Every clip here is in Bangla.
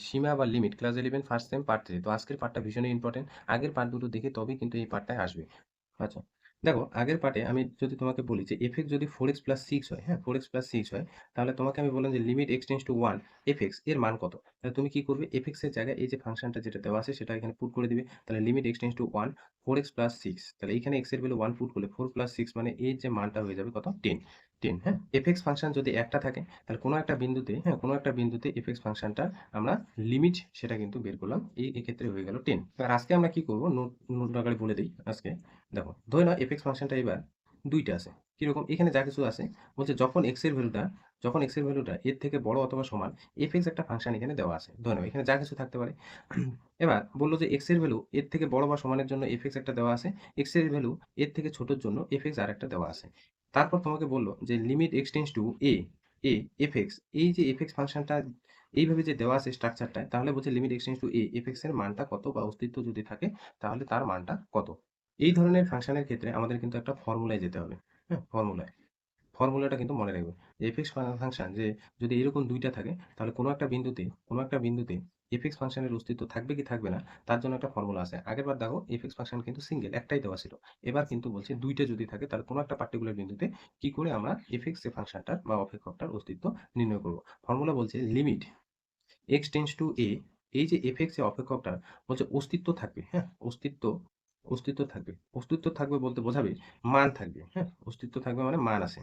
সীমা বা limit class 11 first same part 3। তো আজকের পার্টটা ভীষণই ইম্পর্টেন্ট। আগের পার্ট দুটো দেখে তবেই কিন্তু এই পার্টটায় আসবে। আচ্ছা। দেখো আগের পার্টে আমি যদি তোমাকে বলি যে f(x) যদি 4x + 6 হয়, হ্যাঁ? 4x + 6 হয়, তাহলে তোমাকে আমি বললাম যে limit x tends to 1 f(x) এর মান কত? তাহলে তুমি কি করবে? f(x) এর জায়গায় এই যে ফাংশনটা যেটা দেওয়া আছে সেটা এখানে পুট করে দিবে। তাহলে limit x tends to 1 4x + 6, তাহলে এইখানে x এর ভ্যালু 1 পুট করলে 4 + 6 মানে এর যে মানটা হয়ে যাবে কত? 10, 10, হ্যাঁ? f(x) ফাংশন যদি একটা থাকে তাহলে কোনো একটা বিন্দুতে, হ্যাঁ? কোনো একটা বিন্দুতে f(x) ফাংশনটা আমরা লিমিট সেটা কিন্তু বের করলাম। এক্ষেত্রে হয়ে গেল 10। এবার আজকে আমরা কি করব? নোট আকারে বলে দেই আজকে। দেখো ধরে নাও f(x) ফাংশনটা এবার ২ টা আছে। কিরকম? এখানে যা কিছু আছে বলছে যখন x এর ভ্যালুটা এর থেকে বড় অথবা সমান f(x) একটা ফাংশন এখানে দেওয়া আছে। ধরে নাও এখানে যা কিছু থাকতে পারে। এবার বলল যে x এর ভ্যালু এর থেকে বড় বা সমানের জন্য f(x) একটা দেওয়া আছে। x এর ভ্যালু এর থেকে ছোটর জন্য f(x) আরেকটা দেওয়া আছে। তারপর তোমাকে বলল যে limit x tends to a f(x), এই যে f(x) ফাংশনটা এইভাবে যে দেওয়া আছে স্ট্রাকচারটায়, তাহলে বলছে limit x tends to f(x) এর মানটা কত বা অস্তিত্ব যদি থাকে তাহলে তার মানটা কত? এই ধরনের ফাংশনের ক্ষেত্রে আমাদের কিন্তু একটা ফর্মুলায় যেতে হবে। হ্যাঁ? ফর্মুলাটা কিন্তু মনে রাখবে। f(x) ফাংশন যে যদি এরকম ২ টা থাকে তাহলে কোনো একটা বিন্দুতে f(x) ফাংশনের অস্তিত্ব থাকবে কি থাকবে না তার জন্য একটা ফর্মুলা আছে। আগেরবার দেখো f(x) ফাংশন কিন্তু সিঙ্গেল একটাই দেওয়া ছিল। এবার কিন্তু বলছে ২ টা যদি থাকে তাহলে কোনো একটা পার্টিকুলার বিন্দুতে কি করে আমরা f(x) এর ফাংশনটার বা অপেক্ষকটার অস্তিত্ব নির্ণয় করব। ফর্মুলা বলছে limit x tends to a, এই যে f(x) এর অপেক্ষকটার বলছে অস্তিত্ব থাকবে, হ্যাঁ? অস্তিত্ব থাকবে বলতে বোঝাবে মান থাকবে, হ্যাঁ? অস্তিত্ব থাকবে মানে মান আছে।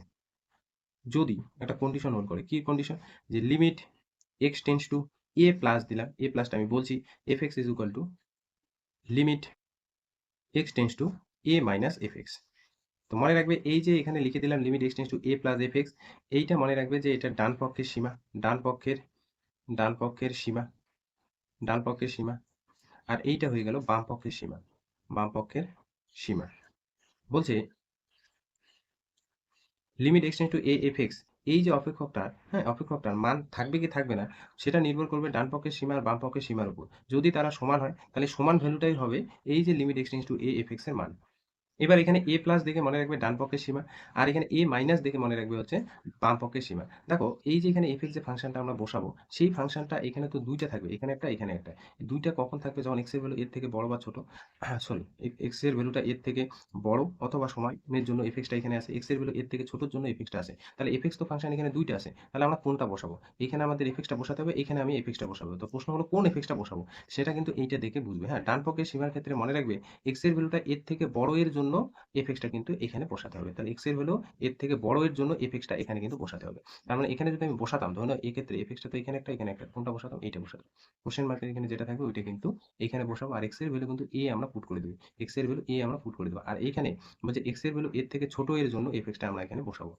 যদি একটা কন্ডিশন হোল্ড করে, কি কন্ডিশন? যে limit x tends to a plus দিলাম, a প্লাসটা আমি বলছি f(x) is equal to limit x tends to a minus f(x). তো মনে রাখবে এই যে এখানে লিখে দিলাম limit x tends to a plus f(x), এইটা মনে রাখবে যে এটা ডান পক্ষের সীমা, ডান পক্ষের ডান পক্ষের সীমা, ডান পক্ষের সীমা। আর এইটা হয়ে গেল বাম পক্ষের সীমা, বাম পক্ষের সীমা। বলছে limit x tends to a f(x), এই যে অপেক্ষকটার, হ্যাঁ? অপেক্ষকটার মান থাকবে কি থাকবে না সেটা নির্ভর করবে ডান পক্ষের সীমা আর বাম পক্ষের সীমার উপর। যদি তারা সমান হয় তাহলে সমান ভ্যালুটাই হবে এই যে limit x tends to a f(x) এর মান। এবার এখানে a প্লাস দেখে মনে রাখবে ডান পক্ষের সীমা, আর এখানে a মাইনাস দেখে মনে রাখবে হচ্ছে বাম পক্ষের সীমা। দেখো এই যে এখানে f(x) যে ফাংশনটা আমরা বসাবো সেই ফাংশনটা এখানে তো ২ টা থাকবে, এখানে একটা এখানে একটা। ২ টা কখন থাকবে? যখন x এর ভ্যালু এর থেকে বড় বা ছোট, সরি, x এর ভ্যালুটা এর থেকে বড় অথবা সমানের জন্য f(x) টা এখানে আছে, x এর ভ্যালু এর থেকে ছোটর জন্য f(x) টা আছে। তাহলে f(x) তো ফাংশন এখানে ২ টা আছে। তাহলে আমরা কোনটা বসাবো? এখানে আমাদের f(x) টা বসাতে হবে, এখানে আমি f(x) টা বসাবো। তো প্রশ্ন হলো কোন f(x) টা বসাবো? সেটা কিন্তু এইটা দেখে বুঝবে, হ্যাঁ? ডান পক্ষের সীমার ক্ষেত্রে মনে রাখবে x এর ভ্যালুটা এর থেকে বড় এর জন্য f(x) টা কিন্তু এখানে বসাতে হবে। তাহলে x এর ভ্যালু এর থেকে বড় এর জন্য f(x) টা এখানে কিন্তু বসাতে হবে। তার মানে এখানে যদি আমি বসাতাম, ধরুন এক্ষেত্রে f(x) টা তো এখানে একটা এখানে একটা, কোনটা বসাতাম? এইটা বসাতাম। কোশ্চেন মার্কের এখানে যেটা থাকবে ওইটা কিন্তু এখানে বসাবো, আর x এর ভ্যালু কিন্তু a আমরা পুট করে দেব। x এর ভ্যালু a আমরা পুট করে দেব। আর এইখানে বলছে x এর ভ্যালু এর থেকে ছোট এর জন্য f(x) টা আমরা এখানে বসাবো।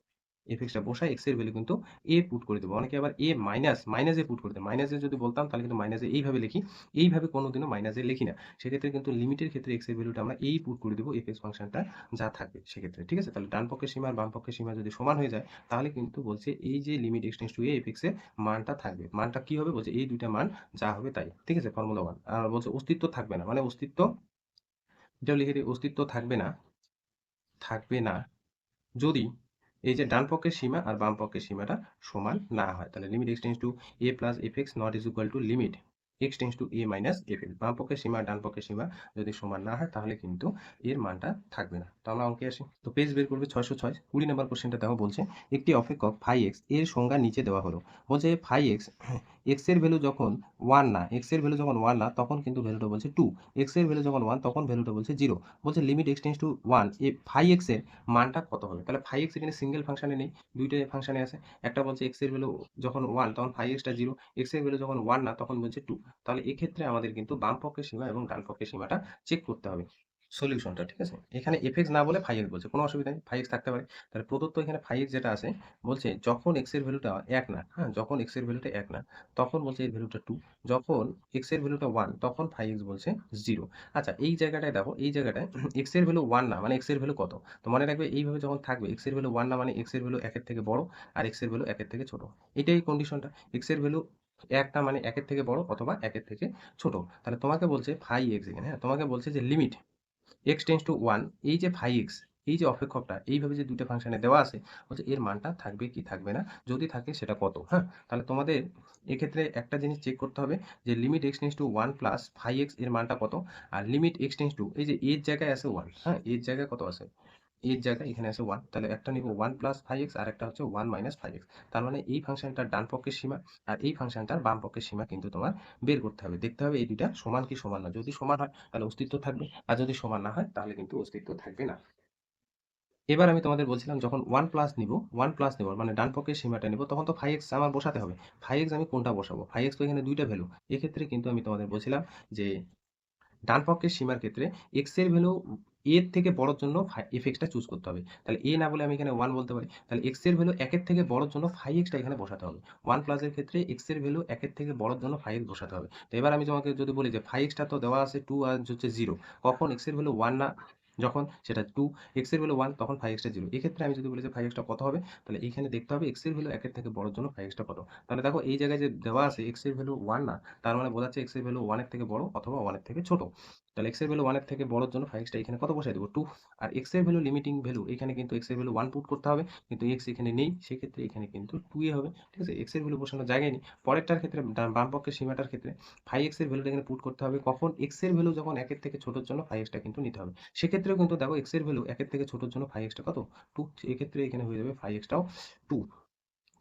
f(x) টা বসায় x এর ভ্যালু কিন্তু a পুট করে দেব। অনেকে আবার a মাইনাস a পুট করে দেয়। মাইনাস a যদি বলতাম তাহলে কিন্তু মাইনাস a এইভাবে লিখি। এইভাবে কোনোদিনও মাইনাস a লিখি না। সেক্ষেত্রে কিন্তু লিমিটের ক্ষেত্রে x এর ভ্যালুটা আমরা এই পুট করে দেব f(x) ফাংশনটা যা থাকবে সেক্ষেত্রে। ঠিক আছে? তাহলে ডান পক্ষের সীমা আর বাম পক্ষের সীমা যদি সমান হয়ে যায় তাহলে কিন্তু বলছে এই যে limit x tends to a f(x) এর মানটা থাকবে। মানটা কি হবে? বলছে এই ২ টা মান যা হবে তাই। ঠিক আছে? ফর্মুলা 1। আর বলছে অস্তিত্ব থাকবে না। মানে অস্তিত্ব, এটাও লিখে দিই, অস্তিত্ব থাকবে না যদি এই যে ডান পক্ষের সীমা আর বাম পক্ষের সীমাটা সমান না হয়। তাহলে limit x tends to a plus f(x) not is equal to limit x tends to a minus f(x)। বাম পক্ষের সীমা আর ডান পক্ষের সীমা যদি সমান না হয় তাহলে কিন্তু এর মানটা থাকবে না। তো আমরা অঙ্কে আসি। তো পেজ বের করবে ৬০৬। ২০ নম্বর কোশ্চেনটা দেখো, বলছে একটি অপেক্ষক φx এর সংজ্ঞা নিচে দেওয়া হলো। বলছে φx, x এর ভ্যালু যখন 1 না, x এর ভ্যালু যখন 1 না তখন কিন্তু ভ্যালুটা বলছে 2, x এর ভ্যালু যখন 1 তখন ভ্যালুটা বলছে 0। বলছে limit x tends to 1 φx এর মানটা কত হবে? তাহলে φx এখানে সিঙ্গেল ফাংশনে নেই, ২ টা ফাংশনে আছে। একটা বলছে x এর ভ্যালু যখন 1 তখন φx টা 0, x এর ভ্যালু যখন 1 না তখন বলছে 2। তাহলে এক্ষেত্রে আমাদের কিন্তু বাম পক্ষের সীমা এবং ডান পক্ষের সীমাটা চেক করতে হবে। সলিউশনটা, ঠিক আছে? এখানে f(x) না বলে φx বলছে। কোনো অসুবিধা নেই। φx থাকতে পারে। তাহলে প্রদত্ত এখানে φx যেটা আছে বলছে যখন x এর ভ্যালুটা ১ না, হ্যাঁ? যখন x এর ভ্যালুটা ১ না তখন বলছে এর ভ্যালুটা 2। যখন x এর ভ্যালুটা 1 তখন φx বলছে 0। আচ্ছা এই জায়গাটায় দেখো, এই জায়গাটায় x এর ভ্যালু 1 না মানে x এর ভ্যালু কত? তো মনে রাখবে এইভাবে যখন থাকবে x এর ভ্যালু 1 না মানে x এর ভ্যালু ১ এর থেকে বড় আর x এর ভ্যালু ১ এর থেকে ছোট। এটাই কন্ডিশনটা। x এর ভ্যালু ১ না মানে ১ এর থেকে বড় অথবা ১ এর থেকে ছোট। তাহলে তোমাকে বলছে φx এখানে, হ্যাঁ? তোমাকে বলছে যে লিমিট x টেন্ডস টু 1, এই যে φx এই যে অপেক্ষকটা এইভাবে যে দুইটা ফাংশনে দেওয়া আছে বলছে এর মানটা থাকবে কি থাকবে না, যদি থাকে সেটা কত। হ্যাঁ, তাহলে তোমাদের এক্ষেত্রে একটা জিনিস চেক করতে হবে যে limit x tends two one plus five x এর মানটা কত, আর লিমিট এক্স টেন্স টু এই যে এর জায়গায় আছে ওয়ান, হ্যাঁ এর জায়গায় কত আছে, এর জায়গায় এখানে আছে ওয়ান, তাহলে একটা নিব ওয়ান প্লাস ফাইভ এক্স আর একটা হচ্ছে ওয়ান মাইনাস ফাইভ এক্স। তার মানে এই ফাংশনটার ডান পক্ষের সীমা আর এই ফাংশনটার বাম পক্ষের সীমা কিন্তু তোমার বের করতে হবে, দেখতে হবে এই দুইটা সমান কি সমান না, যদি সমান হয় তাহলে অস্তিত্ব থাকবে, আর যদি সমান না হয় তাহলে কিন্তু অস্তিত্ব থাকবে না। এবার আমি তোমাদের বলছিলাম যখন ওয়ান প্লাস নিব মানে ডান পক্ষের সীমাটা নিব, তখন তো ফাইভ এক্স আমার বসাতে হবে। ফাইভ এক্স আমি কোনটা বসাবো, ফাইভ এক্স তো এখানে দুইটা ভ্যালু। এক্ষেত্রে কিন্তু আমি তোমাদের বলছিলাম যে ডান পক্ষের সীমার ক্ষেত্রে এক্স এর ভ্যালু এর থেকে বড়র জন্য এফ এক্সটা চুজ করতে হবে। তাহলে এ না বলে আমি এখানে ওয়ান বলতে পারি, তাহলে এক্স এর ভ্যালু একের থেকে বড়র জন্য ফাইভ এক্সটা এখানে বসাতে হবে। ওয়ান প্লাসের ক্ষেত্রে এক্স এর ভ্যালু একের থেকে বড়র জন্য ফাইভ এক্স বসাতে হবে। তো এবার আমি তোমাকে যদি বলি যে ফাইভ এক্সটা তো দেওয়া আছে টু আর হচ্ছে জিরো, কখন এক্স এর ভ্যালু ওয়ান না, যখন সেটা টু, এক্স এর ভ্যালু ওয়ান তখন ফাইভ এক্সটা জিরো। এক্ষেত্রে আমি যদি বলি যে ফাইভ এক্সটা কত হবে, তাহলে এইখানে দেখতে হবে এক্স এর ভ্যালু একের থেকে বড়র জন্য ফাইভ এক্সটা কত। তাহলে দেখো এই জায়গায় যে দেওয়া আছে এক্স এর ভ্যালু ওয়ান না, তার মানে বোঝাচ্ছে এক্স এর ভ্যালু ওয়ানের থেকে বড় অথবা ওয়ানের থেকে ছোট। তাহলে এক্স এর ভ্যালু ওয়ানের থেকে বড়র জন্য ফাইভ এক্সটা এখানে কত বসাই দেবো টু। আর এক্স এর ভ্যালু লিমিটিং ভ্যালু এখানে কিন্তু এক্স এর ভ্যালু ওয়ান পুট করতে হবে, কিন্তু এক্স এখানে নেই, সেক্ষেত্রে এখানে কিন্তু টু এ হবে। ঠিক আছে, এক্স এর ভ্যালু বসানোর জায়গায় নেই। পরেরটার ক্ষেত্রে বাম পক্ষের সীমাটার ক্ষেত্রে ফাইভ এক্স এর ভ্যালুটা এখানে পুট করতে হবে, কখন এক্স এর ভ্যালু যখন একের থেকে ছোটোর জন্য ফাইভ এক্সটা কিন্তু নিতে হবে। সেক্ষেত্রেও কিন্তু দেখো এক্স এর ভ্যালু একের থেকে ছোটোর জন্য ফাইভ এক্সটা কত টু, এক্ষেত্রে এখানে হয়ে যাবে ফাইভ এক্সটাও টু।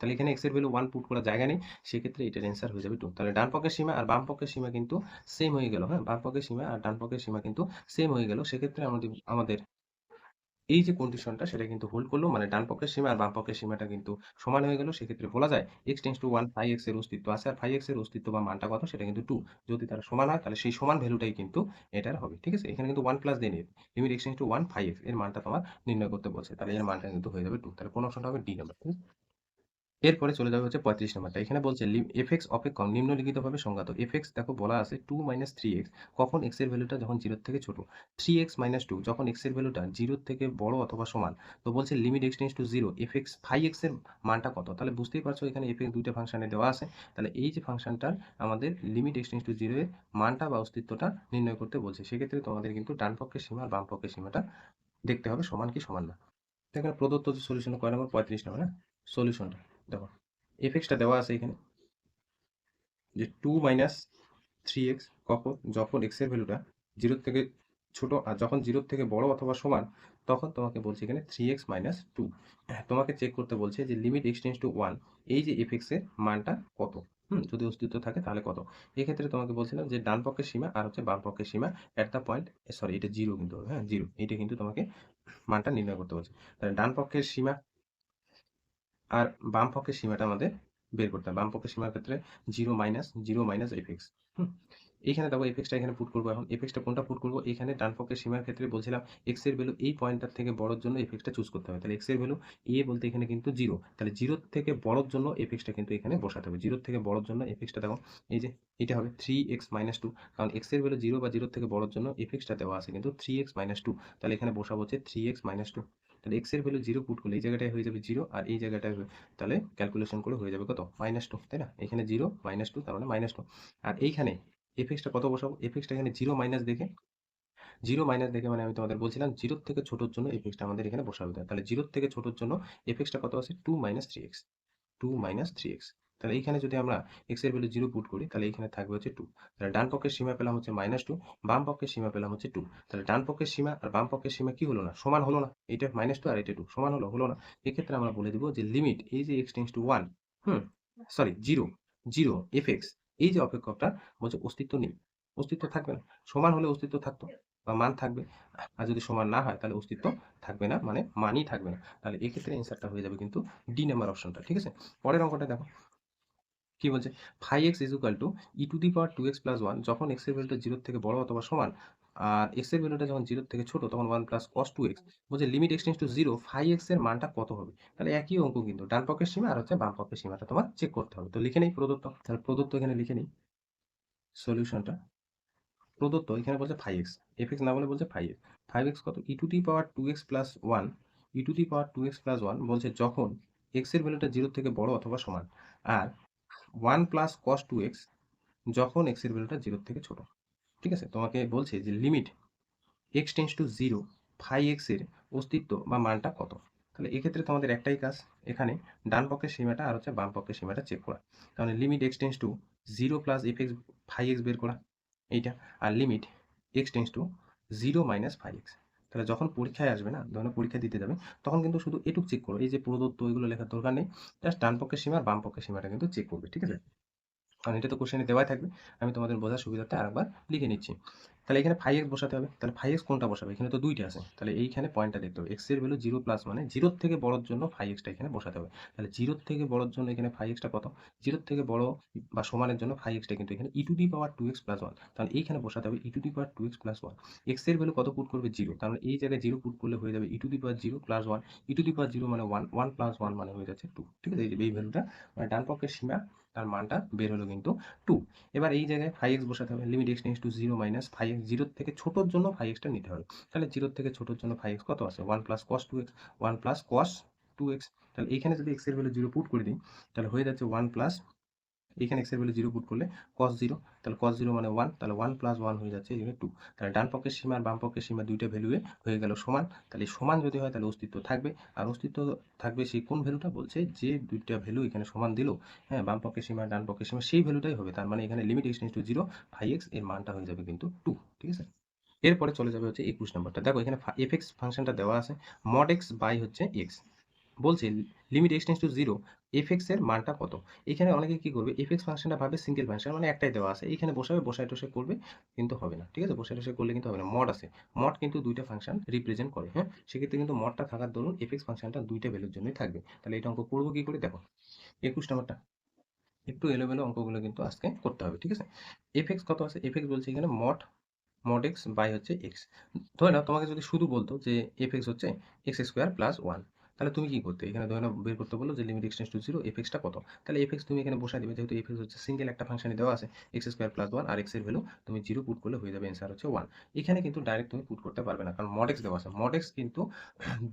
তাহলে এখানে এক্স এর ভ্যালু ওয়ান পুট করার জায়গা নেই, সেক্ষেত্রে এটার অ্যান্সার হয়ে যাবে টু। তাহলে ডান পক্ষের সীমা আর বাম পক্ষের সীমা কিন্তু সেম হয়ে গেল। হ্যাঁ, বাম পক্ষের সীমা আর ডান পক্ষের সীমা কিন্তু সেম হয়ে গেল, সেক্ষেত্রে আমাদের আমাদের এই যে কন্ডিশনটা সেটা কিন্তু হোল্ড করলো, মানে ডান পক্ষের সীমা আর বাম পক্ষের সীমাটা কিন্তু সমান হয়ে গেল। সেক্ষেত্রে বলা যায় x tends two one five x এর অস্তিত্ব আছে, আর ফাইভ এক্স এর অস্তিত্ব বা মানটা কত সেটা কিন্তু টু। যদি তারা সমান হয় তাহলে সেই সমান ভ্যালুটাই কিন্তু এটার হবে। ঠিক আছে, এখানে কিন্তু ওয়ান প্লাস দিয়ে নিয়ে limit x tends two one five x এর মানটা তোমার নির্ণয় করতে বলছে, তাহলে এর মানটা কিন্তু হয়ে যাবে টু। তাহলে কোন অপশনটা হবে ডি নাম্বার। এরপরে চলে যাবে হচ্ছে 35 নাম্বারটা। এখানে বলছে এফ এক্স অপেক্ষক নিম্নলিখিতভাবে সংজ্ঞাত। এফ এক্স দেখো বলা আছে টু মাইনাস থ্রি এক্স, কখন এক্স এর ভ্যালুটা যখন জিরোর থেকে ছোট। থ্রি এক্স মাইনাস টু যখন এক্স এর ভ্যালুটা জিরোর থেকে বড় অথবা সমান। তো বলছে limit x tends to zero F x five x এর মানটা কত। তাহলে বুঝতেই পারছো এখানে এফ এক্স দুইটা ফাংশনে দেওয়া আছে। তাহলে এই যে ফাংশনটার আমাদের limit x tends to zero এর মানটা বা অস্তিত্বটা নির্ণয় করতে বলছে, সেক্ষেত্রে তোমাদের কিন্তু ডান পক্ষের সীমা আর বাম পক্ষের সীমাটা দেখতে হবে সমান কি সমান না। তো এখানে প্রদত্ত যে সলিউশন কয় নম্বর 35 নম্বর। হ্যাঁ, সলিউশনটা দেখো এফ এক্সটা দেওয়া আছে এখানে যে টু মাইনাস থ্রি এক্স, কখন যখন এক্স এর ভ্যালুটা জিরোর থেকে ছোট আর যখন জিরোর থেকে বড় অথবা সমান, তখন তোমাকে বলছে এখানে থ্রি এক্স মাইনাস টু। তোমাকে চেক করতে বলছে যে limit x tends two one এই যে এফ এক্স এর মানটা কত। যদি অস্তিত্ব থাকে তাহলে কত। এক্ষেত্রে তোমাকে বলছিলাম যে ডান পক্ষের সীমা আর হচ্ছে বাম পক্ষের সীমা এট দ্য পয়েন্ট, সরি এটা জিরো কিন্তু হবে, হ্যাঁ জিরো, এটা কিন্তু তোমাকে মানটা নির্ণয় করতে বলছে। তাহলে ডান পক্ষের সীমা আর বাম পক্ষের সীমাটা আমাদের বের করতে হবে। বাম পক্ষের সীমার ক্ষেত্রে জিরো মাইনাস এফ এক্স। এইখানে দেখো এফ এক্সটা এখানে পুট করবো। এখন এফ এক্সটা কোনটা পুট করবো, এখানে ডান পক্ষের সীমার ক্ষেত্রে বলছিলাম এক্স এর ভ্যালু এই পয়েন্টটার থেকে বড়র জন্য এফ এক্সটা চুজ করতে হবে। তাহলে এক্স এর ভ্যালু এ বলতে এখানে কিন্তু জিরো, তাহলে জিরোর থেকে বড়র জন্য এফ এক্সটা কিন্তু এখানে বসাতে হবে। জিরোর থেকে বড়র জন্য এফ এক্সটা দেখো এই যে এটা হবে থ্রি এক্স মাইনাস টু, কারণ এক্স এর ভ্যালু জিরো বা জিরোর থেকে বড়র জন্য এফ এক্সটা দেওয়া আছে কিন্তু থ্রি এক্স মাইনাস টু। তাহলে এখানে বসাবো হচ্ছে থ্রি এক্স মাইনাস টু। তাহলে এক্স এর ভ্যালু জিরো পুট করলে এই জায়গাটায় হয়ে যাবে জিরো, আর এই জায়গাটায় তাহলে ক্যালকুলেশন করে হয়ে যাবে কত মাইনাস টু, তাই না। এখানে জিরো মাইনাস টু তার মানে মাইনাস টু। আর এইখানে এফ এক্সটা কত বসাবো, এফ এক্সটা এখানে জিরো মাইনাস দেখে মানে আমি তোমাদের বলছিলাম জিরোর থেকে ছোটোর জন্য এফ এক্সটা আমাদের এখানে বসাবে। তাহলে জিরোর থেকে ছোটোর জন্য এফ এক্সটা কত আছে two minus three x, two minus three x. তাহলে এইখানে যদি আমরা এক্স এর ভ্যালু জিরো পুট করি তাহলে এখানে থাকবে হচ্ছে টু। তাহলে ডান পক্ষের সীমা পেলাম হচ্ছে মাইনাস টু, বাম পক্ষের সীমা পেলাম হচ্ছে টু। তাহলে ডান পক্ষের সীমা আর বাম পক্ষের সীমা কি হলো না, সমান হলো না। এটা মাইনাস টু আর এটা টু সমান হলো না। এক্ষেত্রে আমরা বলে দিব যে লিমিট এই যে এক্স টেন্স টু ওয়ান, হুম sorry zero, zero F x এই যে অপেক্ষকটা বলছে অস্তিত্ব নেই, অস্তিত্ব থাকবে না। সমান হলে অস্তিত্ব থাকতো বা মান থাকবে, আর যদি সমান না হয় তাহলে অস্তিত্ব থাকবে না, মানে মানই থাকবে না। তাহলে এক্ষেত্রে অ্যান্সারটা হয়ে যাবে কিন্তু ডি নাম্বার অপশনটা। ঠিক আছে, পরের অঙ্কটা দেখো কি বলছে, five x is equal to e to the power two x plus one যখন এক্স এর ভ্যালুটা জিরোর থেকে বড় অথবা সমান, আর এক্স এর ভ্যালুটা যখন জিরোর থেকে ছোট তখন one plus cos two x. বলছে limit x tends to zero five x এর মানটা কত হবে। তাহলে একই অঙ্ক কিন্তু ডান পক্ষের সীমা আর হচ্ছে বাম পক্ষের সীমাটা তোমার চেক করতে হবে। তো লিখে নেই প্রদত্ত, তাহলে প্রদত্ত এখানে লিখে নেই সলিউশনটা। প্রদত্ত এখানে বলছে ফাইভ এক্স, এফ এক্স না বলে বলছে ফাইভ এক্স। ফাইভ এক্স কত, e to the power two x plus one, e to the power two x plus one বলছে যখন এক্স এর ভ্যালুটা জিরোর থেকে বড় অথবা সমান, আর one plus cos two x যখন এক্স এর ভ্যালুটা জিরোর থেকে ছোট। ঠিক আছে, তোমাকে বলছে যে limit x tends to zero phi এক্সের অস্তিত্ব বা মানটা কত। তাহলে এক্ষেত্রে তোমাদের একটাই কাজ, এখানে ডান পক্ষের সীমাটা আর হচ্ছে বাম পক্ষের সীমাটা চেক করা। তাহলে limit x tends to 0 plus f x phi x বের করা এইটা, আর limit x tends to 0 minus phi x. তাহলে যখন পরীক্ষায় আসবে না, ধরো পরীক্ষা দিতে যাবে, তখন কিন্তু শুধু এটুক চেক করো, এই যে প্রদত্ত এগুলো লেখার দরকার নেই, জাস্ট ডান পক্ষের সীমা আর বাম পক্ষের সীমাটা কিন্তু চেক করবে, ঠিক আছে। কারণ এটা তো কোশ্চেনে দেওয়াই থাকবে, আমি তোমাদের বোঝার সুবিধার্থে আরেকবার লিখে নিচ্ছি। তাহলে এখানে ফাইভ এক্স বসাতে হবে, তাহলে ফাইভ এক্স কোনটা বসাবে, এখানে তো দুইটা আছে, তাহলে এইখানে পয়েন্টটা দেখতে হবে, এক্স এর ভ্যালু 0 প্লাস মানে 0 থেকে বড়োর জন্য ফাইভ এক্সটা এখানে বসাতে হবে। তাহলে 0 থেকে বড়োর জন্য এখানে ফাইভ এক্সটা কত, 0 থেকে বড় বা সমানের জন্য ফাইভ এক্সটা কিন্তু এখানে ই to the power 2x plus 1, তাহলে এইখানে বসাতে হবে e to the power 2x plus 1। X এর ভ্যালু কত পুট করবে 0, তার মানে এই জায়গায় 0 পুট করলে হয়ে যাবে e to the power 0 plus 1, e to the power 0 মানে 1, 1 প্লাস 1 মানে হয়ে যাচ্ছে 2, ঠিক আছে। এই ভ্যালুটা মানে ডান পক্ষের সীমা তার মানটা বের হলো কিন্তু 2। এবার এই জায়গায় ফাইভ এক্স বসাতে হবে, limit x tends to 0 minus five x, 0 থেকে ছোটোর জন্য ফাইভ এক্সটা নিতে হবে। তাহলে 0 থেকে ছোটোর জন্য ফাইভ এক্স কত আছে, 1 plus cos 2x, 1 plus cos 2x। তাহলে এইখানে যদি এক্স এর ভ্যালু 0 পুট করে দিই, তাহলে হয়ে যাচ্ছে 1 প্লাস, এখানে এক্স এর ভ্যালু 0 পুট করলে cos 0, তাহলে cos 0 মানে 1, তাহলে 1 প্লাস 1 হয়ে যাচ্ছে এখানে 2। তাহলে ডান পক্ষের সীমা আর বাম পক্ষের সীমা দুইটা ভ্যালুয়ে হয়ে গেল সমান। তাহলে সমান যদি হয় তাহলে অস্তিত্ব থাকবে, আর অস্তিত্ব থাকবে সেই কোন ভ্যালুটা বলছে, যে দুইটা ভ্যালু এখানে সমান দিল, হ্যাঁ, বাম পক্ষের সীমা ডান পক্ষের সীমা সেই ভ্যালুটাই হবে। তার মানে এখানে limit x tends to 0 phi x এর মানটা হয়ে যাবে কিন্তু 2, ঠিক আছে। এরপরে চলে যাবে হচ্ছে 21 নম্বরটা। দেখো এখানে এফ এক্স ফাংশনটা দেওয়া আছে, মড এক্স বাই হচ্ছে এক্স, বলছে limit x tends to 0 F x এর মানটা কত। এখানে অনেকে কি করবে, এফ এক্স ফাংশনটা ভাবে সিঙ্গেল ফাংশন, মানে একটাই দেওয়া আছে, এখানে বসাবে, বসায় টসে করবে, কিন্তু হবে না, ঠিক আছে। বসায় টসে করলে কিন্তু হবে না, মড আছে, মড কিন্তু দুইটা ফাংশন রিপ্রেজেন্ট করে, হ্যাঁ, সেক্ষেত্রে কিন্তু মডটা থাকার দরুন এফ এক্স ফাংশনটা দুইটা ভ্যালুর জন্যই থাকবে। তাহলে এটা অঙ্ক করবো কি করে, দেখো 21 নম্বরটা একটু এলোমেলো অঙ্কগুলো কিন্তু আজকে করতে হবে, ঠিক আছে। এফ এক্স কত আছে, এফ এক্স বলছে এখানে মড মড এক্স বাই হচ্ছে এক্স। ধরে নাও তোমাকে যদি শুধু বলতো যে এফ এক্স হচ্ছে এক্স স্কোয়ার প্লাস 1, তাহলে তুমি কি করতে, এখানে ধরে নাও বের করতে বললো যে limit x tends to 0 F এক্সটা কত, তাহলে এফ এক্স তুমি এখানে বসাই দিবে, যেহেতু এফ এক্স হচ্ছে সিঙ্গেল একটা ফাংশনে দেওয়া আছে এক্স স্কোয়ার প্লাস 1, আর এক্স এর ভ্যালু তুমি 0 পুট করলে হয়ে যাবে, অ্যান্সার হচ্ছে 1। এখানে কিন্তু ডাইরেক্ট তুমি পুট করতে পারবে না, কারণ মড এক্স দেওয়া আছে, মড এক্স কিন্তু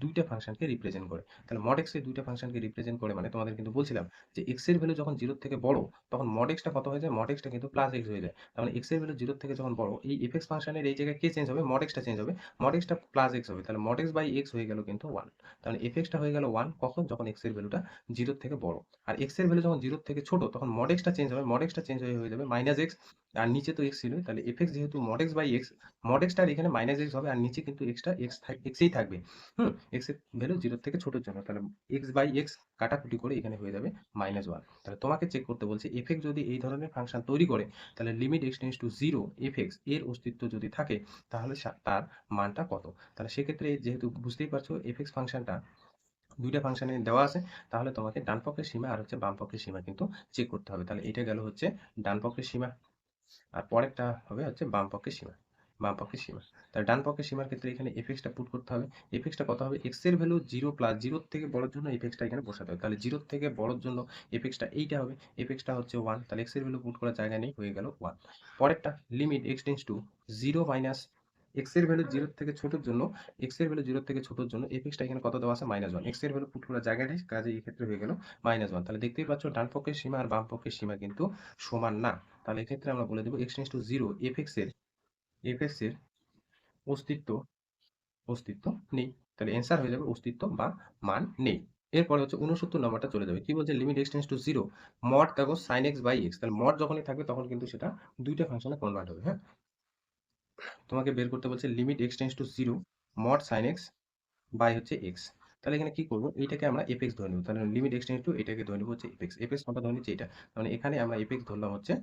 দুইটা ফাংশনকে রিপ্রেজেন্ট করে। তাহলে মড এক্স এর দুইটা ফাংশনকে রিপ্রেজেন্ট করে মানে তোমাদের কিন্তু বলছিলাম যে এক্স এর ভ্যালু যখন 0 থেকে বড়, তখন মড এক্সটা কত হয়ে যায়, মড এক্সটা কিন্তু প্লাস এক্স হয়ে যায়। তার মানে এক্স এর ভ্যালু 0 থেকে যখন বড়, এই এফ এক্স ফাংশনের এই জায়গায় কে চেঞ্জ হবে, মড এক্সটা চেঞ্জ হবে, মড এক্সটা প্লাস এক্স হবে, তাহলে মড এক্স বাই এক্স হয়ে গেল কিন্তু 1। তাহলে এফ এক্সটা হয়ে গেল 1 কখন, যখন এক্স এর ভ্যালুটা 0 থেকে বড়। আর এক্স এর ভ্যালু যখন 0 থেকে ছোট, তখন মড এক্সটা চেঞ্জ হবে, মড এক্সটা চেঞ্জ হয়ে যাবে মাইনাস এক্স, আর নিচে তো এক্স ছিল, তাহলে এফ এক্স যেহেতু mod x by x, mod এক্সটা এখানে মাইনাস এক্স হবে, আর নিচে কিন্তু এক্সটা এক্সই থাকবে। এক্স এর ভ্যালু 0 থেকে ছোটোর জন্য, তাহলে এক্স বাই এক্স কাটাকুটি করে এখানে হয়ে যাবে -1। তাহলে তোমাকে চেক করতে বলছে এফ এক্স যদি এই ধরনের ফাংশন তৈরি করে, তাহলে limit x tends to 0 F x এর অস্তিত্ব যদি থাকে, তাহলে তার মানটা কত। তাহলে সেক্ষেত্রে যেহেতু বুঝতেই পারছো এফ এক্স ফাংশনটা দুইটা ফাংশনে দেওয়া আছে, তাহলে তোমাকে ডান পক্ষের সীমা আর হচ্ছে বাম পক্ষের সীমা কিন্তু চেক করতে হবে। তাহলে এটা গেল হচ্ছে ডান পক্ষের সীমা, আর পরেরটা হবে হচ্ছে বাম পক্ষের সীমা, বাম পক্ষের সীমা। তাহলে ডান পক্ষের সীমার ক্ষেত্রে এখানে এফ এক্সটা পুট করতে হবে, এফ এক্সটা কত হবে, এক্স এর ভ্যালু 0 প্লাস 0 থেকে বড়োর জন্য এফ এক্সটা এখানে বসাতে হবে, তাহলে 0 থেকে বড়োর জন্য এফ এক্সটা এইটা হবে, এফ এক্সটা হচ্ছে 1, তাহলে এক্স এর ভ্যালু পুট করার জায়গা নেই, হয়ে গেল 1। পরেরটা limit x tends to 0 minus x এর ভ্যালু 0 থেকে ছোটোর জন্য, এক্স এর ভ্যালু 0 থেকে ছোটোর জন্য এফ এক্সটা এখানে কত দেওয়া আছে -1, এক্স এর ভ্যালু পুট করার জায়গা নেই, কাজে এই ক্ষেত্রে হয়ে গেল -1। তাহলে দেখতেই পাচ্ছ ডান পক্ষের সীমা আর বাম পক্ষের সীমা কিন্তু সমান না। তাহলে এক্ষেত্রে আমরা বলে দেবো x tends to 0 F x এর অস্তিত্ব অস্তিত্ব নেই। তাহলে অ্যান্সার হয়ে যাবে অস্তিত্ব বা মান নেই। এরপরে হচ্ছে 69 নম্বরটা চলে যাবে, কি বলছে limit x tends to 0 mod দেখো সাইন এক্স বাই এক্স। তাহলে মড যখনই থাকবে তখন কিন্তু সেটা দুইটা ফাংশনে কনভার্ট হবে, হ্যাঁ। তোমাকে বের করতে বলছে limit x tends to 0 mod sine x by হচ্ছে এক্স। তাহলে এখানে কি করবো, এইটাকে আমরা এফ এক্স ধরে নেবো, তাহলে লিমিট এক্স টেন্ডস টু এটাকে ধরে নেবো হচ্ছে এফ এক্স, এফ এক্স কোনটা ধরে নিচ্ছি এটা, মানে এখানে আমরা এফ এক্স ধরলাম হচ্ছে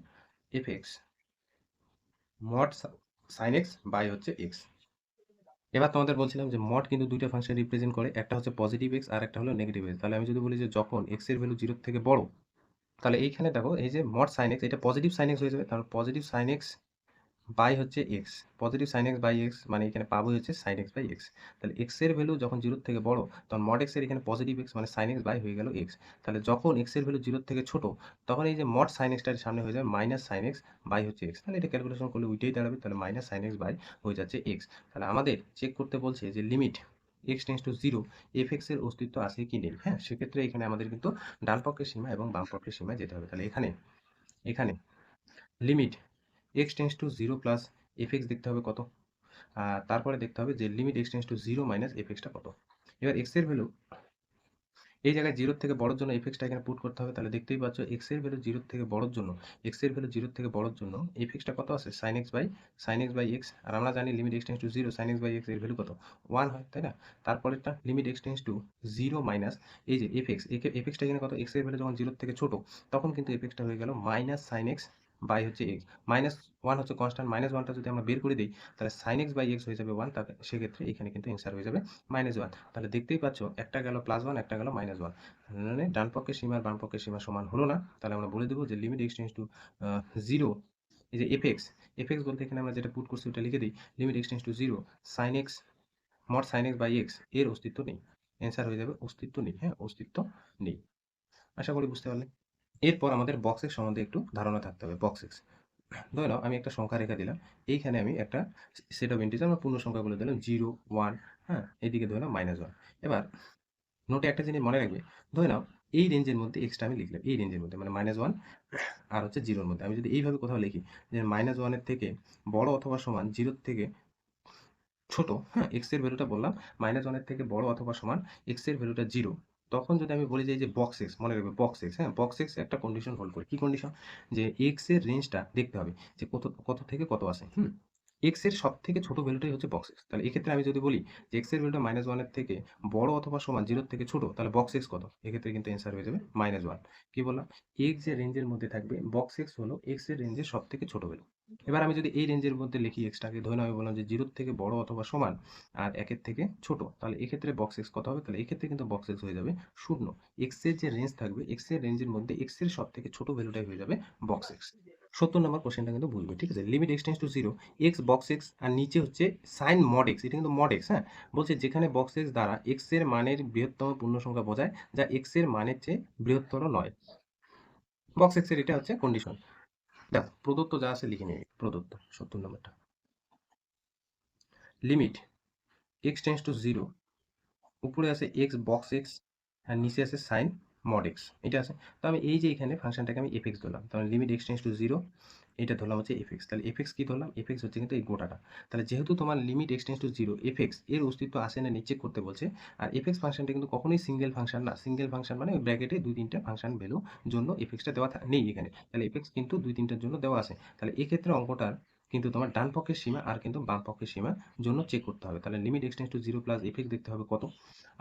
F x mod sine x by হচ্ছে এক্স। এবার তোমাদের বলছিলাম যে মড কিন্তু দুইটা ফাংশন রিপ্রেজেন্ট করে, একটা হচ্ছে পজিটিভ এক্স আর একটা হলো নেগেটিভ এক্স। তাহলে আমি যদি বলি যে যখন এক্স এর ভ্যালু 0 থেকে বড়, তাহলে এইখানে দেখো এই যে মড সাইন এক্স, এটা পজিটিভ সাইন এক্স হয়ে যাবে, তাহলে পজিটিভ সাইন এক্স বাই হচ্ছে x, positive sine x by x মানে এখানে পাবো হচ্ছে সাইন এক্স বাই এক্স। তাহলে এক্স এর ভ্যালু যখন 0 থেকে বড়, তখন মড এক্স এর এখানে পজিটিভ এক্স মানে সাইন এক্স বাই হয়ে গেল এক্স। তাহলে যখন এক্স এর ভ্যালু 0 থেকে ছোট, তখন এই যে মড সাইন এক্সটার সামনে হয়ে যাবে মাইনাস সাইন এক্স বাই হচ্ছে এক্স। তাহলে এটা ক্যালকুলেশন করলে ওইটাই দাঁড়াবে, তাহলে মাইনাস সাইন এক্স বাই হয়ে যাচ্ছে এক্স। তাহলে আমাদের চেক করতে বলছে যে limit x tends to 0 F x এর অস্তিত্ব আছে কি নেই, হ্যাঁ। সেক্ষেত্রে এখানে আমাদের কিন্তু ডান পক্ষের সীমা এবং বাম পক্ষের সীমায় যেতে হবে। তাহলে এখানে এখানে limit x tends to 0 plus f x দেখতে হবে কত, আর তারপরে দেখতে হবে যে limit x tends to 0 minus এফএক্সটা কত। এবার এক্স এর ভ্যালু এই জায়গায় 0 থেকে বড়র জন্য এফএক্সটা এখানে পুট করতে হবে। তাহলে দেখতেই পাচ্ছ এক্স এর ভ্যালু 0 থেকে বড়র জন্য, এক্স এর ভ্যালু 0 থেকে বড়র জন্য এফএক্সটা কত আছে? sin x by x. আর আমরা জানি limit x tends to 0 sin x by x এর ভ্যালু কত? 1 হয়, তাই না? তারপরেরটা limit x tends to 0 minus এই যে এফএক্স, এফএক্সটা এখানে কত? এক্স এর ভ্যালু যখন 0 থেকে ছোট তখন কিন্তু এফএক্সটা হয়ে গেল মাইনাস sin x বাই হচ্ছে এক্স। মাইনাস 1 হচ্ছে কনস্ট্যান্ট, মাইনাস 1টা যদি আমরা বের করে দিই তাহলে sin x বাই এক্স হয়ে যাবে 1। তাহলে সেক্ষেত্রে এখানে কিন্তু অ্যান্সার হয়ে যাবে -1। তাহলে দেখতেই পাচ্ছ একটা গেল +1, একটা গেল -1। মানে ডান পক্ষের সীমা আর বাম পক্ষের সীমা সমান হলো না। তাহলে আমরা বলে দেবো যে লিমিট এক্স টেন্ডস টু 0, এই যে এফএক্স বলতে এখানে আমরা যেটা পুট করছি ওটা লিখে দিই, limit x tends to 0 sin x mod sin x by x এর অস্তিত্ব নেই। অ্যান্সার হয়ে যাবে অস্তিত্ব নেই। হ্যাঁ, অস্তিত্ব নেই। আশা করি বুঝতে পারলে। এরপর আমাদের বক্স এক্স সম্বন্ধে একটু ধারণা থাকতে হবে। বক্স এক্স, ধরে নাও আমি একটা সংখ্যা রেখে দিলাম, এইখানে আমি একটা সেট অফ ইন্টিজার বা পূর্ণ সংখ্যা বলে দিলাম 0 1, হ্যাঁ, এদিকে ধরে নাও -1। এবার নোটে একটা জিনিস মনে রাখবে, ধরে নাও এই রেঞ্জের মধ্যে এক্সটা আমি লিখলাম, এই রেঞ্জের মধ্যে মানে -1 আর হচ্ছে 0-র মধ্যে। আমি যদি এইভাবে কোথাও লিখি যে -1-এর থেকে বড় অথবা সমান 0-র থেকে ছোট, হ্যাঁ, এক্স এর ভ্যালুটা বললাম -1-এর থেকে বড় অথবা সমান এক্স এর ভ্যালুটা 0, তখন যদি আমি বলি যে এই যে বক্স এক্স, মনে রাখবে বক্স এক্স, হ্যাঁ, বক্স এক্স একটা কন্ডিশন হোল্ড করে। কি কন্ডিশন? যে এক্স এর রেঞ্জটা দেখতে হবে যে কত কত থেকে কত আছে। এক্স এর সব থেকে ছোট ভ্যালুটাই হচ্ছে বক্স এক্স। তাহলে এক্ষেত্রে আমি যদি বলি যে এক্স এর ভ্যালুটা -1-এর থেকে বড় অথবা সমান 0-র থেকে ছোট, তাহলে বক্স এক্স কত? এক্ষেত্রে কিন্তু অ্যান্সার হয়ে যাবে -1। কি বললাম? এক্স যে রেঞ্জের মধ্যে থাকবে বক্স এক্স হলো এক্স এর রেঞ্জের সব থেকে ছোট ভ্যালু। এবার আমি যদি এই রেঞ্জের মধ্যে লিখি এক্সটাকে, ধরে নাও আমি বললাম যে 0-র থেকে বড় অথবা সমান আর 1-এর থেকে ছোট, তাহলে এক্ষেত্রে বক্স এক্স কত হবে? তাহলে এক্ষেত্রে কিন্তু বক্স এক্স হয়ে যাবে 0। এক্স এর যে রেঞ্জ থাকবে এক্স এর রেঞ্জের মধ্যে এক্স এর সব থেকে ছোট ভ্যালুটাই হয়ে যাবে বক্স এক্স। 70 নম্বর কোশ্চেনটা কিন্তু বুঝবে, ঠিক আছে? Limit x tends to 0 x box x, আর নিচে হচ্ছে সাইন মড এক্স। এটা কিন্তু মড এক্স, হ্যাঁ, বলছে যেখানে বক্স এক্স দ্বারা এক্স এর মানের বৃহত্তম পূর্ণ সংখ্যা বোঝায় যা এক্স এর মানের চেয়ে বৃহত্তর নয়। বক্স এক্স এর এটা হচ্ছে কন্ডিশন। দেখো প্রদত্ত যা আছে লিখে নিই। প্রদত্ত 70 নম্বরটা, লিমিট এক্স টেন্ডস টু 0, উপরে আছে এক্স বক্স এক্স আর নিচে আছে সাইন মড এক্স, এটা আছে। তো আমি এই যে এখানে ফাংশনটাকে আমি এফ এক্স ধরলাম, তাহলে লিমিট এক্স টেন্ডস টু 0, এটা ধরলাম হচ্ছে এফ এক্স। তাহলে এফ এক্স কি ধরলাম? এফ এক্স হচ্ছে কিন্তু এই গোটাটা। তাহলে যেহেতু তোমার limit x tends to 0 F x এর অস্তিত্ব আসে না চেক করতে বলছে। আর এফ এক্স ফাংশনটা কিন্তু কখনোই সিঙ্গেল ফাংশন না। সিঙ্গেল ফাংশন মানে ওই ব্র্যাকেটে 2-3টা ফাংশন ভ্যালু জন্য এফ এক্সটা দেওয়া নেই এখানে। তাহলে এফ এক্স কিন্তু 2-3টার জন্য দেওয়া আছে। তাহলে এক্ষেত্রে অঙ্কটার কিন্তু তোমার ডান পক্ষের সীমা আর কিন্তু বাম পক্ষের সীমার জন্য চেক করতে হবে। তাহলে limit x tends to 0 plus f x দেখতে হবে কত,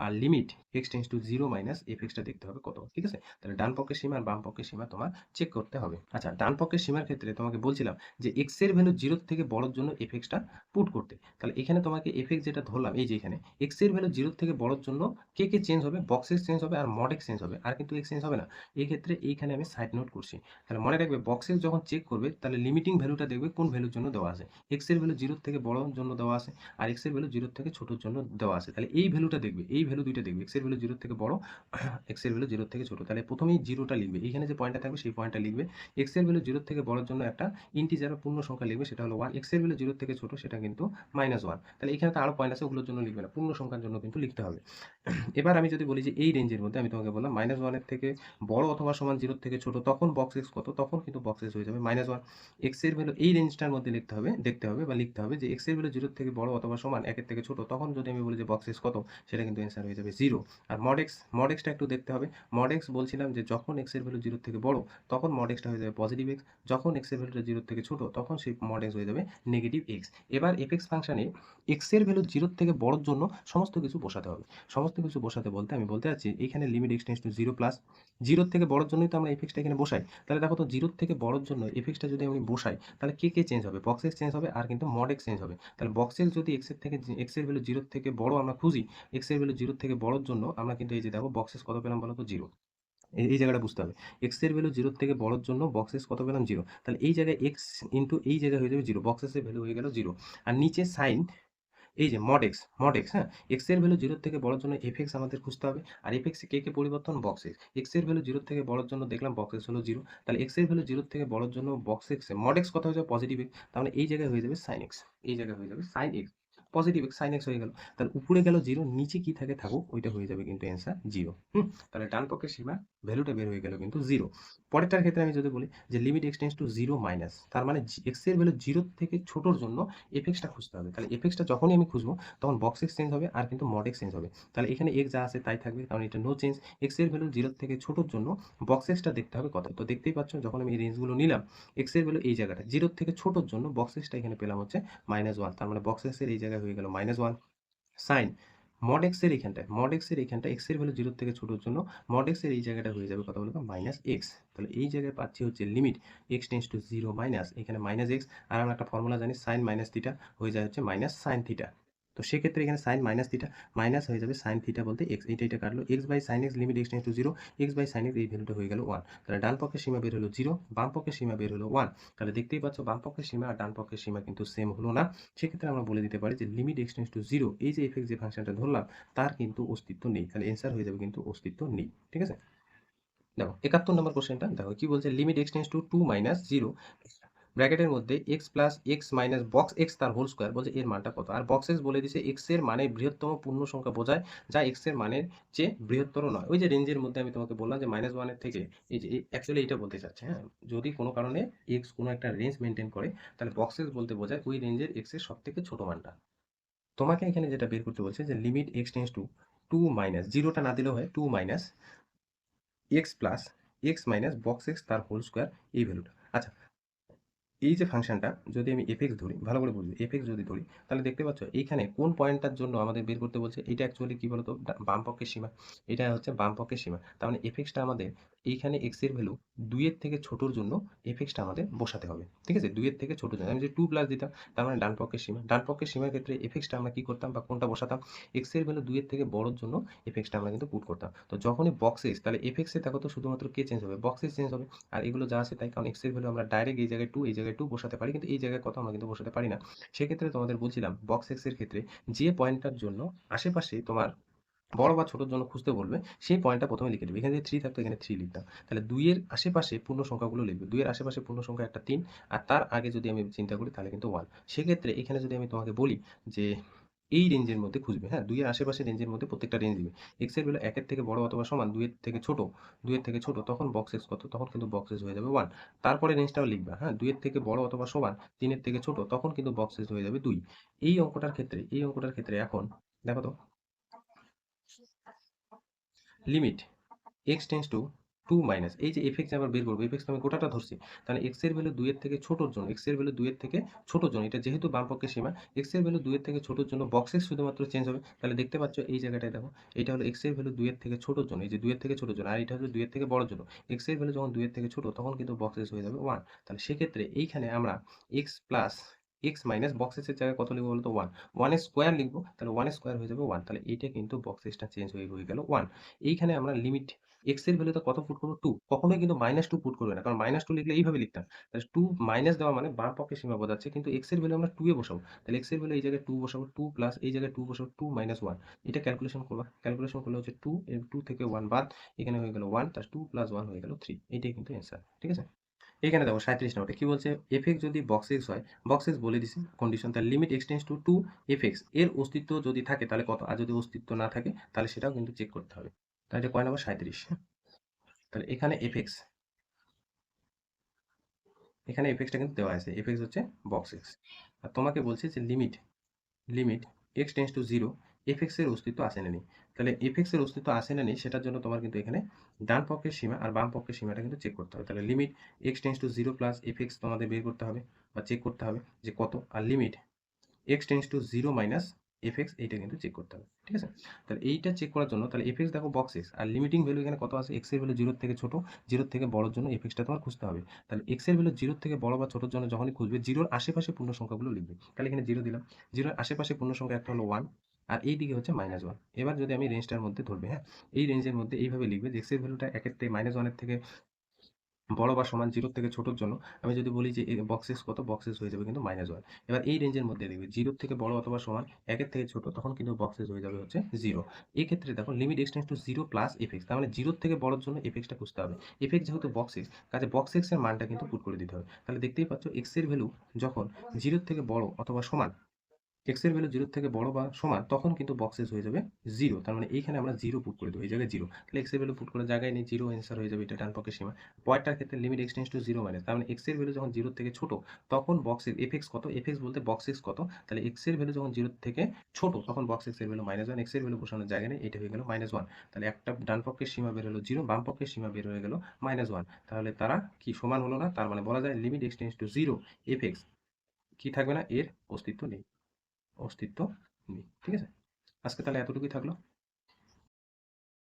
আর limit x tends to 0 minus f এক্সটা দেখতে হবে কত, ঠিক আছে? তাহলে ডান পক্ষের সীমা আর বাম পক্ষের সীমা তোমার চেক করতে হবে। আচ্ছা, ডান পক্ষের সীমার ক্ষেত্রে তোমাকে বলছিলাম যে এক্স এর ভ্যালু 0 থেকে বড়র জন্য এফ এক্সটা পুট করতে। তাহলে এখানে তোমাকে এফ এক্স যেটা ধরলাম, এই যে এখানে এক্স এর ভ্যালু 0 থেকে বড়র জন্য কে কে চেঞ্জ হবে? বক্স এক্স চেঞ্জ হবে আর মড এক্স চেঞ্জ হবে, আর কিন্তু এক্স চেঞ্জ হবে না। এই ক্ষেত্রে এইখানে আমি সাইড নোট করছি। তাহলে মনে রাখবে বক্স এক্স যখন চেক করবে তাহলে লিমিটিং ভ্যালুটা দেখবে কোন ভ্যালুর জন্য দেওয়া আছে। এক্স এর ভ্যালু 0 থেকে বড়র জন্য দেওয়া আছে আর এক্স এর ভ্যালু 0 থেকে ছোটর জন্য দেওয়া আছে। তাহলে এই ভ্যালুটা দেখবে, এই ভ্যালু দুইটা দেখবে, এক্স এর ভ্যালু 0 থেকে বড়, এক্স এর ভ্যালু 0 থেকে ছোট। তাহলে প্রথমেই জিরোটা লিখবে, এখানে যে পয়েন্টটা থাকবে সেই পয়েন্টটা লিখবে। এক্স এর ভ্যালু 0 থেকে বড়র জন্য একটা ইন্টিজার বা পূর্ণ সংখ্যা লিখবে, সেটা হলো 1। এক্স এর ভ্যালু 0 থেকে ছোট, সেটা কিন্তু -1। তাহলে এখানে তো আরো পয়েন্ট আছে, ওগুলোর জন্য লিখবে না, পূর্ণ সংখ্যার জন্য কিন্তু লিখতে হবে। এবার আমি যদি বলি যে এই রেঞ্জের মধ্যে আমি তোমাকে বললাম -1-এর থেকে বড় অথবা সমান 0 থেকে ছোট, তখন বক্স এক্স কত? তখন কিন্তু বক্স এক্স হয়ে যাবে -1। এক্স এর ভ্যালু এই রেঞ্জটার মধ্যে লিখতে হবে, দেখতে হবে বা লিখতে হবে যে এক্স এর ভ্যালু 0 থেকে বড় অথবা সমান 1-এর থেকে ছোট, তখন যদি আমি বলি যে বক্স এক্স কত, সেটা কিন্তু অ্যান্সার হয়ে যাবে 0। আর মড এক্সটা একটু দেখতে হবে। মড এক্স বলছিলাম যে যখন এক্স এর ভ্যালু 0 থেকে বড় তখন মড এক্সটা হয়ে যাবে পজিটিভ এক্স, যখন এক্স এর ভ্যালুটা 0 থেকে ছোট তখন সেই মড এক্স হয়ে যাবে নেগেটিভ এক্স। এবার এফ এক্স ফাংশনে এক্স এর ভ্যালু 0 থেকে বড়র জন্য সমস্ত কিছু বসাতে হবে। সমস্ত কিছু বসাতে বলতে আমি বলতে চাচ্ছি এখানে limit x tends to 0 plus 0 থেকে বড়র জন্যই তো আমরা এফ এক্সটা এখানে বসাই। তাহলে দেখো তো 0 থেকে বড়র জন্য এফ এক্সটা যদি আমি বসাই তাহলে কে কে চেঞ্জ হবে? বক্স এক্স চেঞ্জ হবে আর কিন্তু মড এক্স চেঞ্জ হবে। তাহলে বক্স এক্স যদি এক্স এর ভ্যালু 0 থেকে বড় আমরা খুঁজি, এক্স এর ভ্যালু 0 থেকে বড়র জন্য আমরা কিন্তু এই যে দেখো বক্স এক্স কত পেলাম বলো তো? 0। এই জায়গাটা বুঝতে হবে। এক্স এর ভ্যালু 0 থেকে বড়র জন্য বক্স এক্স কত পেলাম? 0। তাহলে এই জায়গায় এক্স ইনটু এই জায়গায় হয়ে যাবে 0, বক্স এক্স এর ভ্যালু হয়ে গেল 0। আর নিচে সাইন এই যে মড এক্স, হ্যাঁ, এক্স এর ভ্যালু 0 থেকে বড়র জন্য এফ এক্স আমাদের খুঁজতে হবে। আর এফ এক্স কে কে পরিবর্তন? Box x. এক্স এর ভ্যালু 0 থেকে বড়র জন্য দেখলাম বক্স এক্স হলো 0। তাহলে এক্স এর ভ্যালু 0 থেকে বড়র জন্য বক্স এক্স মড এক্স কত হয়ে যাবে? Positive x. তাহলে এই জায়গায় হয়ে যাবে সাইন এক্স, এই জায়গায় হয়ে যাবে sine x, positive x, sine x হয়ে গেল। তাহলে উপরে গেল 0, নিচে কি থাকে থাকুক, ওইটা হয়ে যাবে কিন্তু অ্যান্সার 0। তাহলে ডান পক্ষের সীমা ভ্যালুটা বের হয়ে গেল কিন্তু 0। পরেরটার ক্ষেত্রে আমি যদি বলি যে limit x tends to 0 minus, তার মানে এক্স এর ভ্যালু 0 থেকে ছোটোর জন্য টা খুঁজতে হবে। তাহলে টা যখনই আমি খুঁজবো তখন বক্স এক্স চেঞ্জ হবে আর কিন্তু মড এক্স চেঞ্জ হবে। তাহলে এখানে এক্স যা আছে তাই থাকবে, কারণ এটা নো চেঞ্জ। এক্স এর ভ্যালু 0 থেকে ছোটোর জন্য বক্স এক্সটা দেখতে হবে কত। তো দেখতেই পাচ্ছ যখন আমি এই রেঞ্জগুলো নিলাম, এক্স এর ভ্যালু এই জায়গাটা 0 থেকে ছোটোর জন্য বক্স এক্সটা এখানে পেলাম হচ্ছে -1, তার মানে বক্স এক্স এর এই জায়গায় হয়ে গেল -1 সাইন মড এক্স এর এইখানটায়, এক্স এর ভ্যালু 0 থেকে ছোটোর জন্য মড এক্স এর এই জায়গাটা হয়ে যাবে কত বলতো -x। তাহলে এই জায়গায় পাচ্ছি হচ্ছে limit x tends to 0 minus, এখানে -x, আর আমরা একটা ফর্মুলা জানি সাইন মাইনাস থিটা হয়ে যায় হচ্ছে মাইনাস সাইন থিটা। তো সেক্ষেত্রে এখানে সাইন মাইনাস থিটা মাইনাস হয়ে যাবে সাইন থিটা বলতে এক্স, এটা কাটলো x by sine x limit x tends to 0, x by sine x এই ভ্যালুটা হয়ে গেল 1। তাহলে ডান পক্ষের সীমা বের হলো 0, বাম পক্ষের সীমা বের হলো 1। তাহলে দেখতেই পাচ্ছ বাম পক্ষের সীমা আর ডান পক্ষের সীমা কিন্তু সেম হলো না। সেক্ষেত্রে আমরা বলে দিতে পারি যে লিমিট এক্স টেন্স টু 0, এই যে এফএক্স যে ফাংশনটা ধরলাম তার কিন্তু অস্তিত্ব নেই। তাহলে অ্যান্সার হয়ে যাবে কিন্তু অস্তিত্ব নেই। ঠিক আছে, দেখো 71 নম্বর কোশ্চেনটা দেখো কি বলছে, limit x tends to 2 minus 0 ব্র্যাকেটের মধ্যে x plus x minus box x তার হোল স্কোয়ার, বলছে এর মানটা কত। আর বক্স এক্স বলে দিছে এক্স এর মানে বৃহত্তম পূর্ণ সংখ্যা বোঝায় যা এক্স এর মানের চেয়ে বৃহত্তর নয়। ওই যে রেঞ্জের মধ্যে আমি তোমাকে বললাম যে -1 এর থেকে, এই যে অ্যাকচুয়ালি এটা বলতে চাচ্ছে, হ্যাঁ, যদি কোনো কারণে এক্স কোনো একটা রেঞ্জ মেনটেন করে তাহলে বক্স এক্স বলতে বোঝায় ওই রেঞ্জের এক্স এর সব থেকে ছোট মানটা। তোমাকে এখানে যেটা বের করতে বলছে যে limit x tends to 2 minus, জিরোটা না দিলেও হয়, 2 minus x plus x minus box x তার হোল স্কোয়ার এই ভ্যালুটা। আচ্ছা, এই যে ফাংশনটা যদি আমি এফএক্স ধরি, ভালো করে বুঝবি, এফএক্স যদি ধরি তাহলে দেখতে পাচ্ছ এইখানে কোন পয়েন্টটার জন্য আমাদের বের করতে বলছে। এটা অ্যাকচুয়ালি কি বলতো, বাম পক্ষের সীমা, এটা হচ্ছে বাম পক্ষের সীমা। তার মানে এফএক্সটা আমাদের এইখানে এক্স এর ভ্যালু 2 এর থেকে ছোটোর জন্য এফএক্সটা আমাদের বসাতে হবে। ঠিক আছে, 2 এর থেকে ছোটোর জন্য আমি যদি 2 প্লাস দিতাম, তার মানে ডান পক্ষের সীমা, ডান পক্ষের সীমার ক্ষেত্রে এফএক্সটা আমরা কি করতাম বা কোনটা বসাতাম, এক্স এর ভ্যালু 2 এর থেকে বড়োর জন্য এফএক্সটা আমরা কিন্তু পুট করতাম। তো যখনই বক্স এক্স, তাহলে এফএক্সে দেখো তো শুধুমাত্র কে চেঞ্জ হবে, বক্স এক্স চেঞ্জ হবে। আর এগুলো যা আছে তাই, কারণ এক্স এর ভ্যালু আমরা ডাইরেক্ট এই জায়গায় 2, এই জায়গায় 2 বসাতে পারি, কিন্তু এই জায়গায় কত আমরা কিন্তু বসাতে পারি না। সেক্ষেত্রে তোমাদের বলছিলাম বক্স এক্স এর ক্ষেত্রে যে পয়েন্টটার জন্য আশেপাশে তোমার বড় বা ছোটোর জন্য খুঁজতে বলবে সেই পয়েন্টটা প্রথমে লিখে দেবে। এখানে যদি 3 থাকতো এখানে 3 লিখতাম। তাহলে 2 এর আশেপাশে পূর্ণ সংখ্যাগুলো লিখবে, 2 এর আশেপাশে পূর্ণ সংখ্যা একটা 3, আর তার আগে যদি আমি চিন্তা করি তাহলে কিন্তু 1। সেক্ষেত্রে এখানে যদি আমি তোমাকে বলি যে এই রেঞ্জের মধ্যে খুঁজবে, হ্যাঁ, 2 এর আশেপাশে রেঞ্জের মধ্যে প্রত্যেকটা রেঞ্জ দিবে। এক্স এর ভ্যালু 1 এর থেকে বড় অথবা সমান, 2 এর থেকে ছোট, 2 এর থেকে ছোট, তখন বক্স এক্স কত, তখন কিন্তু বক্স এক্স হয়ে যাবে 1। তারপরে রেঞ্জটাও লিখবা, হ্যাঁ, 2 এর থেকে বড় অথবা সমান, 3 এর থেকে ছোট, তখন কিন্তু বক্স এক্স হয়ে যাবে 2। এই অঙ্কটার ক্ষেত্রে এখন দেখো তো, limit x tends to 2 minus, এই যে এফএক্স আবার বের করবো, এফএক্স আমি গোটাটা ধরছি। তাহলে এক্স এর ভ্যালু 2 এর থেকে ছোটোর জন্য, এক্স এর ভ্যালু 2 এর থেকে ছোটোর জন্য, এটা যেহেতু বাম পক্ষের সীমা, এক্স এর ভ্যালু 2 এর থেকে ছোটোর জন্য বক্স এক্স শুধুমাত্র চেঞ্জ হবে। তাহলে দেখতে পাচ্ছ এই জায়গাটায় দেখো, এটা হলো এক্স এর ভ্যালু 2 এর থেকে ছোটোর জন্য, এই যে 2 এর থেকে ছোটোর জন্য, আর এটা হলো 2 এর থেকে বড়োর জন্য। এক্স এর ভ্যালু যখন 2 এর থেকে ছোট তখন কিন্তু বক্স এক্স হয়ে যাবে 1। তাহলে সেক্ষেত্রে এইখানে আমরা x plus x minus box এক্সের জায়গায় কত লিখবো বলতো, 1, 1 এর স্কোয়ার লিখবো, তাহলে 1 এর স্কোয়ার হয়ে যাবে 1। তাহলে এইটা কিন্তু বক্স এক্সটা চেঞ্জ হয়ে গেল 1। এইখানে আমরা লিমিট এক্স এর ভ্যালুতে কত পুট করবো, 2, কখনোই কিন্তু -2 পুট করবে না, কারণ -2 লিখলে এইভাবে লিখতাম। তাহলে 2 মাইনাস দেওয়া মানে বাম পক্ষে সীমা বোঝাচ্ছে, কিন্তু এক্স এর ভ্যালু আমরা 2 এ বসাবো। তাহলে এক্স এর ভ্যালু এই জায়গায় 2 বসাবো, 2 প্লাস এই জায়গায় 2 বসাবো, 2 মাইনাস 1। এটা ক্যালকুলেশন করবা, ক্যালকুলেশন করলে হচ্ছে 2 এর 2 থেকে 1 বাদ, এখানে হয়ে গেল 1, তার 2 প্লাস 1 হয়ে গেল 3। এইটাই কিন্তু অ্যান্সার। ঠিক আছে, এখানে দেখো 37 নম্বরটা কি বলছে, এফ এক্স যদি বক্স এক্স হয়, বক্স এক্স বলে দিছি কন্ডিশন, তাহলে limit x tends to 2 F x এর অস্তিত্ব যদি থাকে তাহলে কত, আর যদি অস্তিত্ব না থাকে তাহলে সেটাও কিন্তু চেক করতে হবে। তাহলে এটা কয় নম্বর, 37। তাহলে এখানে এফএক্স, এখানে এফএক্সটা কিন্তু দেওয়া আছে, এফএক্স হচ্ছে বক্স এক্স। আর তোমাকে বলছে যে limit limit x tends to 0 FX এর অস্তিত্ব আছে না নেই। তাহলে এফএক্স এর অস্তিত্ব আছে না নেই সেটার জন্য তোমার কিন্তু এখানে ডান পক্ষের সীমা আর বাম পক্ষের সীমাটা কিন্তু চেক করতে হবে। তাহলে limit x tends to 0 plus FX তোমাদের বের করতে হবে বা চেক করতে হবে যে কত, আর limit x tends to 0 minus f x এইটা কিন্তু চেক করতে হবে। ঠিক আছে, তাহলে এইটা চেক করার জন্য তাহলে এফএক্স দেখো বক্স এক্স, আর লিমিটিং ভ্যালু এখানে কত আছে, এক্স এর ভ্যালু 0 থেকে ছোট, 0 থেকে বড়োর জন্য এফএক্সটা তোমার খুঁজতে হবে। তাহলে এক্স এর ভ্যালু 0 থেকে বড় বা ছোটোর জন্য যখনই খুঁজবে, 0 আশেপাশে পূর্ণ সংখ্যাগুলো লিখবে। তাহলে এখানে 0 দিলাম, 0 আশেপাশে পূর্ণ সংখ্যা একটা হলো 1, আর এই দিকে হচ্ছে -1। এবার যদি আমি রেঞ্জটার মধ্যে ধরবে, হ্যাঁ, এই রেঞ্জের মধ্যে এইভাবে লিখবে যে এক্স এর ভ্যালুটা 1 এর থেকে -1 এর থেকে বড় বা সমান, 0 থেকে ছোটোর জন্য আমি যদি বলি যে বক্স এক্স কত, বক্স এক্স হয়ে যাবে কিন্তু -1। এবার এই রেঞ্জের মধ্যে দেখবে 0 থেকে বড় অথবা সমান, 1 এর থেকে ছোট, তখন কিন্তু বক্স এক্স হয়ে যাবে হচ্ছে 0। এই ক্ষেত্রে দেখো limit x tends to 0 plus FX, তার মানে 0 থেকে বড়র জন্য এফএক্সটা খুঁজতে হবে। এফএক্স যেহেতু বক্স এক্স, কাজে বক্স এক্স এর মানটা কিন্তু পুট করে দিতে হবে। তাহলে দেখতেই পাচ্ছ এক্স এর ভ্যালু যখন 0 থেকে বড় অথবা সমান, এক্স এর ভ্যালু 0 থেকে বড় বা সমান তখন কিন্তু বক্সেস হয়ে যাবে 0। তার মানে এইখানে আমরা 0 পুট করে দেব। এই জায়গায় 0। তাহলে এক্স এর ভ্যালু পুট করার জায়গায় নেই, 0 অ্যান্সার হয়ে যাবে, এটা ডান পক্ষের সীমা। পরেরটার ক্ষেত্রে লিমিট এক্সটেন্ডস টু 0 মাইনাস, তার মানে এক্স এর ভ্যালু যখন 0 থেকে ছোট তখন বক্সের এফএক্স কত? এফএক্স বলতে বক্স এক্স কত? তাহলে এক্স এর ভ্যালু যখন 0 থেকে ছোট তখন বক্স এক্স এর ভ্যালু -1, এক্স এর ভ্যালু বসানোর জায়গা নেই, এটা হয়ে গেল -1। তাহলে একটা ডান পক্ষের সীমা বের হলো 0, বাম পক্ষের সীমা বের হয়ে গেল -1। তাহলে তারা কি সমান হলো না? তার মানে বলা যায় লিমিট এক্সটেন্ডস টু 0 এফএক্স কি থাকবে না? এর অস্তিত্ব নেই, অস্তিত্ব নেই। ঠিক আছে? আজকে তাহলে এতটুকুই থাকলো।